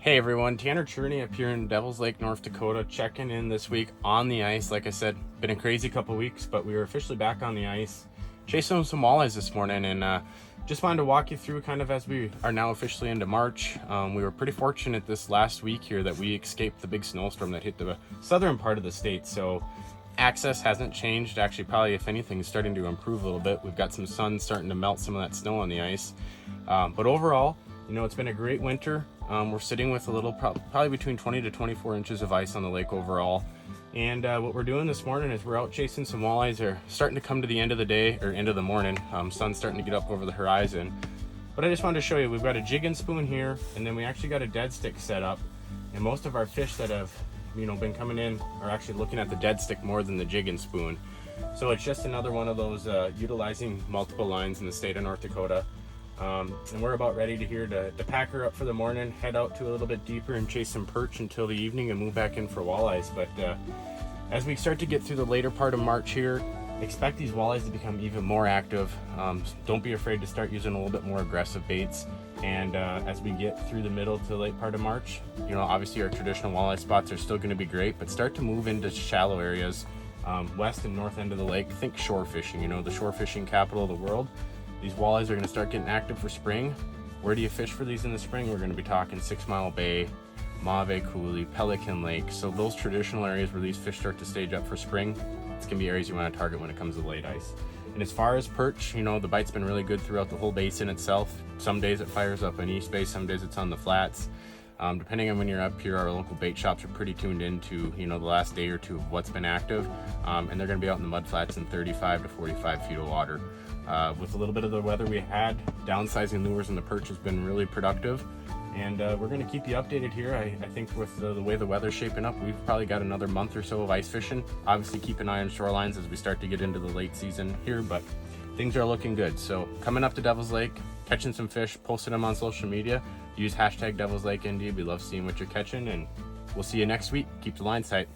Hey everyone, Tanner Cherney up here in Devil's Lake, North Dakota, checking in this week on the ice. Like I said, been a crazy couple weeks, but we were officially back on the ice, chasing some walleyes this morning, and just wanted to walk you through kind of as we are now officially into March. We were pretty fortunate this last week here that we escaped the big snowstorm that hit the southern part of the state, so access hasn't changed. Actually, probably if anything, is starting to improve a little bit. We've got some sun starting to melt some of that snow on the ice, but overall, it's been a great winter. We're sitting with a little, probably between 20 to 24 inches of ice on the lake overall. And what we're doing this morning is we're out chasing some walleyes. They're starting to come to the end of the day, or end of the morning. Sun's starting to get up over the horizon. But I just wanted to show you, we've got a jig and spoon here, and then we actually got a dead stick set up. And most of our fish that have, been coming in are actually looking at the dead stick more than the jig and spoon. So it's just another one of those utilizing multiple lines in the state of North Dakota. And we're about ready to pack her up for the morning, head out to a little bit deeper and chase some perch until the evening and move back in for walleyes. But as we start to get through the later part of March here, expect these walleyes to become even more active. Don't be afraid to start using a little bit more aggressive baits. And as we get through the middle to the late part of March, obviously our traditional walleye spots are still going to be great, but start to move into shallow areas, west and north end of the lake. Think shore fishing, the shore fishing capital of the world. These walleyes are going to start getting active for spring. Where do you fish for these in the spring? We're going to be talking 6 Mile Bay, Mauvais Coulee, Pelican Lake. So those traditional areas where these fish start to stage up for spring, it's going to be areas you want to target when it comes to late ice. And as far as perch, the bite's been really good throughout the whole basin itself. Some days it fires up on East Bay, some days it's on the flats. Depending on when you're up here, our local bait shops are pretty tuned into, the last day or two of what's been active. And they're going to be out in the mud flats in 35 to 45 feet of water. With a little bit of the weather we had, downsizing lures and the perch has been really productive. And we're going to keep you updated here. I think with the way the weather's shaping up, we've probably got another month or so of ice fishing. Obviously keep an eye on shorelines as we start to get into the late season here, but things are looking good. So coming up to Devil's Lake, catching some fish, posting them on social media. Use hashtag Devil's Lake ND. We love seeing what you're catching, and we'll see you next week. Keep the line tight.